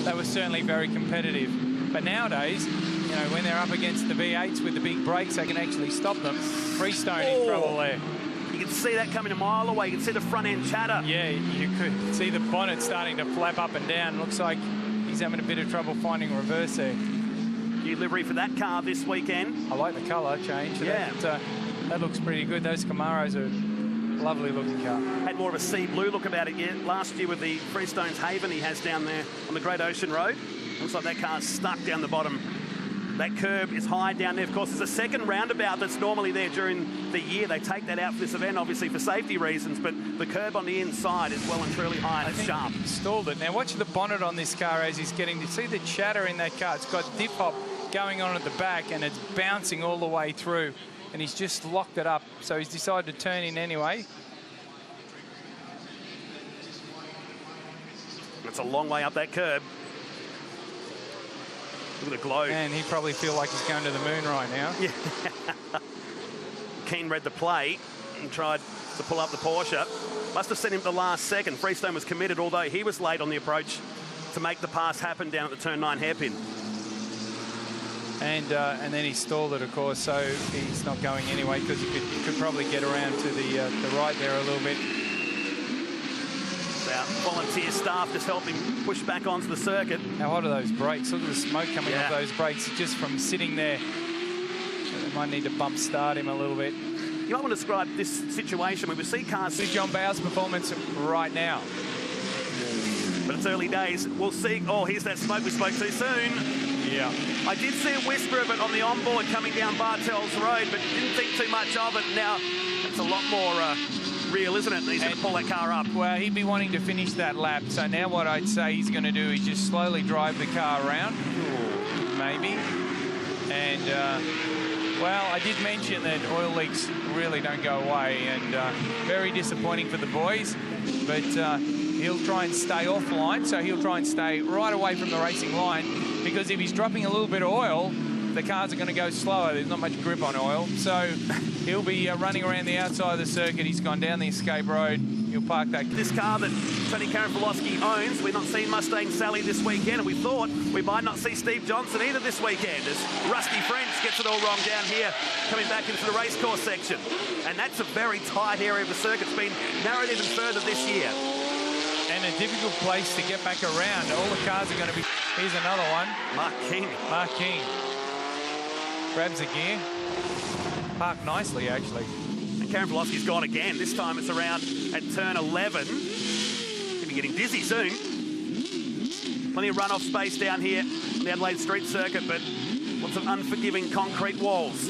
they were certainly very competitive. But nowadays, you know, when they're up against the V8s with the big brakes, they can actually stop them. Freestone in trouble there. You can see that coming a mile away. You can see the front end chatter. Yeah, you could see the bonnet starting to flap up and down. Looks like he's having a bit of trouble finding reverse there. New livery for that car this weekend. I like the colour change. Yeah. That looks pretty good. Those Camaros are a lovely looking car. Had more of a sea blue look about it last year with the Freestones Haven he has down there on the Great Ocean Road. Looks like that car's stuck down the bottom. That curb is high down there. Of course, there's a second roundabout that's normally there during the year. They take that out for this event, obviously, for safety reasons, but the curb on the inside is well and truly high and it's sharp. Stalled it. Now, watch the bonnet on this car as he's getting to see the chatter in that car. It's got dip hop going on at the back and it's bouncing all the way through, and he's just locked it up. So he's decided to turn in anyway. It's a long way up that curb. Look at the glow. And he probably feels like he's going to the moon right now. Yeah. Keane read the play and tried to pull up the Porsche. Must have sent him at the last second. Freestone was committed, although he was late on the approach to make the pass happen down at the turn 9 hairpin. And then he stalled it, of course, so he's not going anyway because he could probably get around to the right there a little bit. Volunteer staff just helped him push back onto the circuit. How hot are those brakes? Look at the smoke coming off those brakes just from sitting there. So they might need to bump start him a little bit. You might want to describe this situation where we see cars... See John Bowers' performance right now. But it's early days. We'll see. Oh, here's that smoke we spoke too soon. Yeah. I did see a whisper of it on the onboard coming down Bartels Road, but didn't think too much of it. Now, it's a lot more... real, isn't it? And he's going to pull that car up. Well, he'd be wanting to finish that lap. So now what I'd say he's going to do is just slowly drive the car around, maybe. And, well, I did mention that oil leaks really don't go away, and very disappointing for the boys. But he'll try and stay offline, so he'll try and stay right away from the racing line, because if he's dropping a little bit of oil, the cars are going to go slower. There's not much grip on oil. So he'll be running around the outside of the circuit. He's gone down the escape road. He'll park that. This car that Tony Karanfilowski owns, we're not seeing Mustang Sally this weekend, and we thought we might not see Steve Johnson either this weekend, as Rusty French gets it all wrong down here, coming back into the racecourse section. And that's a very tight area of the circuit. It's been narrowed even further this year. And a difficult place to get back around. All the cars are going to be... Here's another one. Mark King. Mark King. Grabs a gear. Parked nicely, actually. And Karanfilowski's gone again. This time it's around at turn 11. He'll be getting dizzy soon. Plenty of runoff space down here on the Adelaide Street circuit, but lots of unforgiving concrete walls.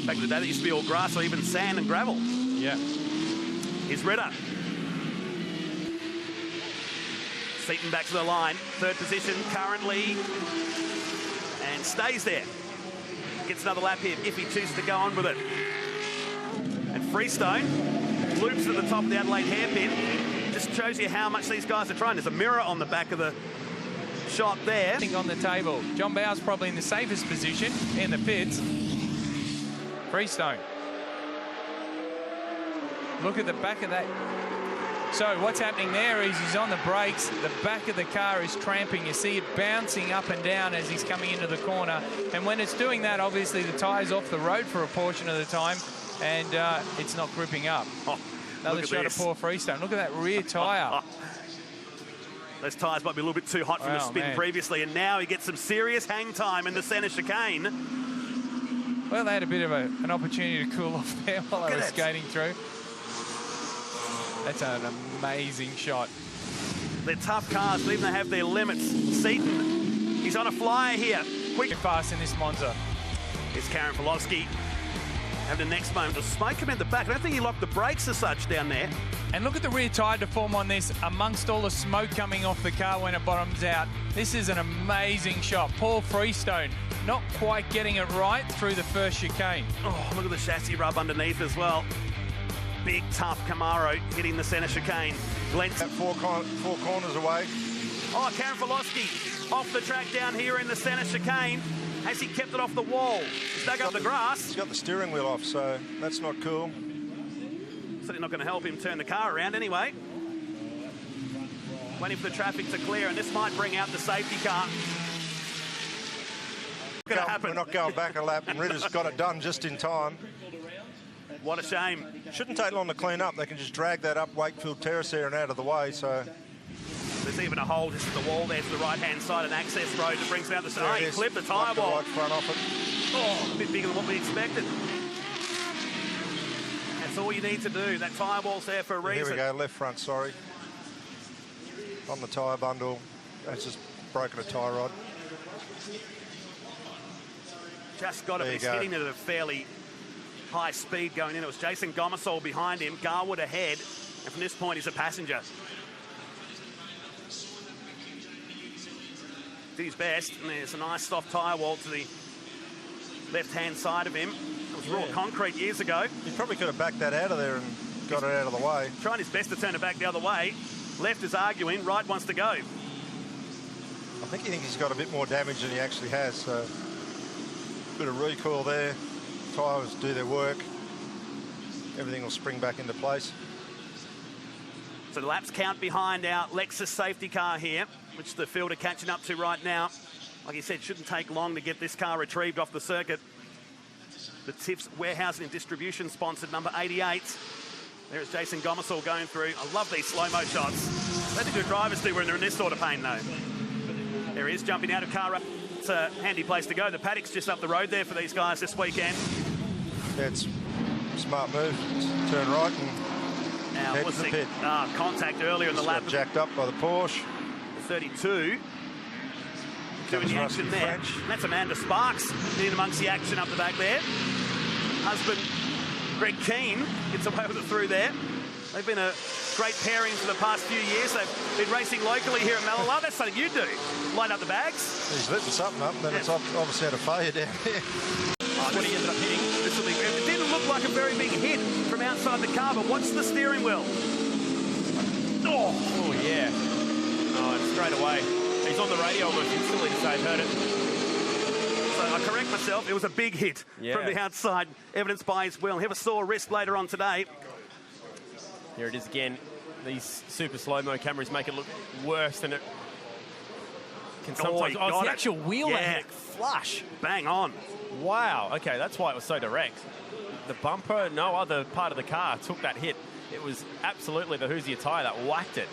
Back in the day, that used to be all grass or even sand and gravel. Yeah. Here's Ritter. Seaton back to the line. Third position currently. And stays there. Gets another lap here if he chooses to go on with it. And Freestone loops at the top of the Adelaide hairpin. Just shows you how much these guys are trying. There's a mirror on the back of the shot there. On the table. John Bowers probably in the safest position in the pits. Freestone. Look at the back of that. So what's happening there is he's on the brakes. The back of the car is tramping. You see it bouncing up and down as he's coming into the corner. And when it's doing that, obviously the tyre's off the road for a portion of the time, and it's not gripping up. Oh, another shot of poor Freestone. Look at that rear tyre. Those tyres might be a little bit too hot from the spin previously, and now he gets some serious hang time in the centre chicane. Well, they had a bit of an opportunity to cool off there while they were skating through. That's an amazing shot. They're tough cars, but even they have their limits. Seaton, he's on a flyer here. Quick. Fast in this Monza. Here's Karanfilowski. Having the next moment of smoke come in the back. I don't think he locked the brakes as such down there. And look at the rear tyre deform on this amongst all the smoke coming off the car when it bottoms out. This is an amazing shot. Paul Freestone not quite getting it right through the first chicane. Oh, look at the chassis rub underneath as well. Big, tough Camaro hitting the centre chicane. Glenn's at four corners away. Oh, Karanfilowski off the track down here in the centre chicane. Has he kept it off the wall? He's dug up the grass. He's got the steering wheel off, so that's not cool. Certainly not going to help him turn the car around anyway. waiting for the traffic to clear, and this might bring out the safety car. What's going to happen? We're not going back a lap, and Ritter's got it done just in time. What a shame. Shouldn't take long to clean up. They can just drag that up Wakefield Terrace there and out of the way, so... There's even a hole just at the wall there to the right-hand side, an access road that brings out the side. He clipped the tyre wall. Right front off it. Oh, a bit bigger than what we expected. That's all you need to do. That tyre wall's there for a reason. Here we go, left front, sorry. On the tyre bundle. That's just broken a tyre rod. Just got it. He's hitting it at a fairly high speed going in. It was Jason Gomersall behind him, Garwood ahead, and from this point he's a passenger. Did his best, and there's a nice soft tyre wall to the left-hand side of him. It was raw concrete years ago. He probably could have backed that out of there and got it out of the way. Trying his best to turn it back the other way. Left is arguing, right wants to go. I think he thinks he's got a bit more damage than he actually has, so... Bit of recoil there. Tyres do their work. Everything will spring back into place. So the laps count behind our Lexus safety car here, which the field are catching up to right now. Like you said, shouldn't take long to get this car retrieved off the circuit. The Tiff's Warehousing and Distribution sponsored number 88. There's Jason Gomersall going through. I love these slow-mo shots. That's what drivers do when they're in this sort of pain, though. There he is, jumping out of car. It's a handy place to go. The paddock's just up the road there for these guys this weekend. Yeah, it's a smart move. Turn right and now, head to the pit. Contact earlier in the lap. Jacked up by the Porsche. 32. Doing the action there. And that's Amanda Sparks in amongst the action up the back there. Husband Greg Keane gets away with it through there. They've been a great pairing for the past few years. They've been racing locally here at Mallala. That's something you do. Line up the bags. He's lifting something up, and then it's obviously had a failure down here. That's what he ended up hitting. It didn't look like a very big hit from outside the car, but watch the steering wheel. Oh yeah. Oh, and straight away. He's on the radio almost instantly to say, heard it. So I correct myself, it was a big hit from the outside, evidenced by his wheel. He'll have a sore wrist later on today. Here it is again. These super slow-mo cameras make it look worse than it can sometimes. Oh, it's the actual wheel that hit flush. Bang on. Wow. Okay, that's why it was so direct. The bumper, no other part of the car took that hit. It was absolutely the Hoosier tyre that whacked it.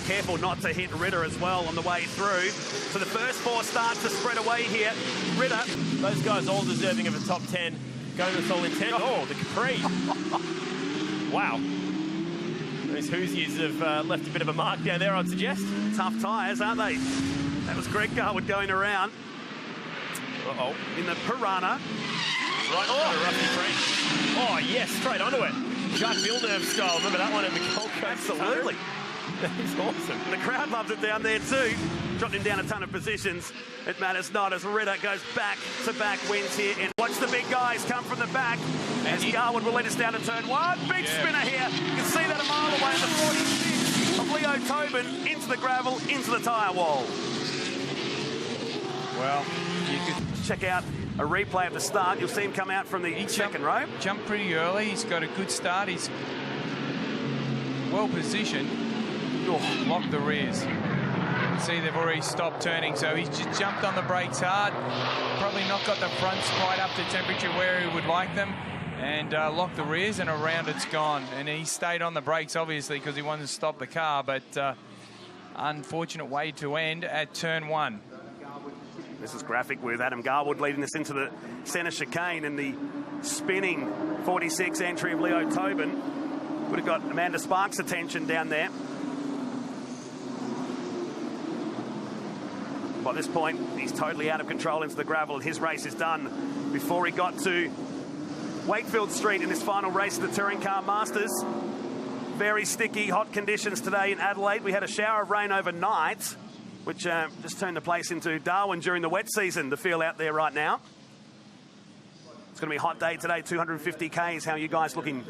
Careful not to hit Ritter as well on the way through. So the first four start to spread away here. Ritter. Those guys all deserving of a top 10. Gomersall in 10. Oh, the Capri. Wow. Those Hoosiers have left a bit of a mark down there, I'd suggest. Tough tyres, aren't they? That was Greg Garwood going around. Uh-oh. In the Piranha. Right onto the Rusty Creek. Oh, yes, straight onto it. Jacques Villeneuve style. Remember that one in the Gold Coast? Absolutely. That's awesome. And the crowd loved it down there too. Dropped him down a ton of positions. It matters not as Ritter goes back-to-back wins here. And watch the big guys come from the back. As Garwood will lead us down to turn one. Big spinner here. You can see that a mile away in the 46 of Leo Tobin into the gravel, into the tyre wall. Well, you could check out a replay of the start. You'll see him come out from the second row. Jumped pretty early. He's got a good start. He's well positioned. Locked the rears. See, they've already stopped turning, so he's just jumped on the brakes hard. Probably not got the fronts quite up to temperature where he would like them, and locked the rears, and around it's gone. And he stayed on the brakes, obviously, because he wanted to stop the car, but unfortunate way to end at turn one. This is graphic with Adam Garwood leading us into the centre chicane, and the spinning 46 entry of Leo Tobin would have got Amanda Sparks' attention down there. By this point, he's totally out of control into the gravel. His race is done before he got to Wakefield Street in this final race of the Touring Car Masters. Very sticky, hot conditions today in Adelaide. We had a shower of rain overnight, which just turned the place into Darwin during the wet season, the feel out there right now. It's going to be a hot day today, 250 Ks. How are you guys looking?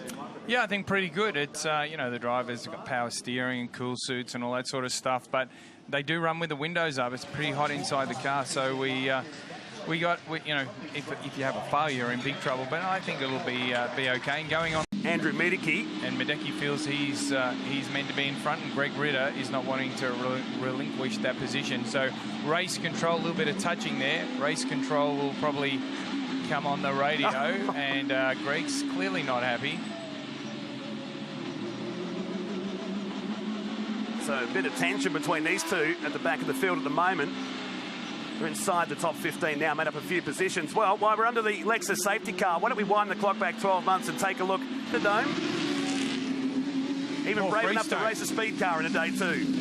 Yeah, I think pretty good. It's, you know, the drivers have got power steering and cool suits and all that sort of stuff, but they do run with the windows up. It's pretty hot inside the car, so we you know, if you have a failure, you're in big trouble, but I think it'll be okay. And going on Andrew Medeke. And Medeke feels he's meant to be in front, and Greg Ritter is not wanting to relinquish that position. So race control, a little bit of touching there. Race control will probably come on the radio, and Greg's clearly not happy. So a bit of tension between these two at the back of the field at the moment. We're inside the top 15 now, made up a few positions. Well, while we're under the Lexus safety car, why don't we wind the clock back 12 months and take a look at the Dome? Even brave enough to race a speed car in a day two.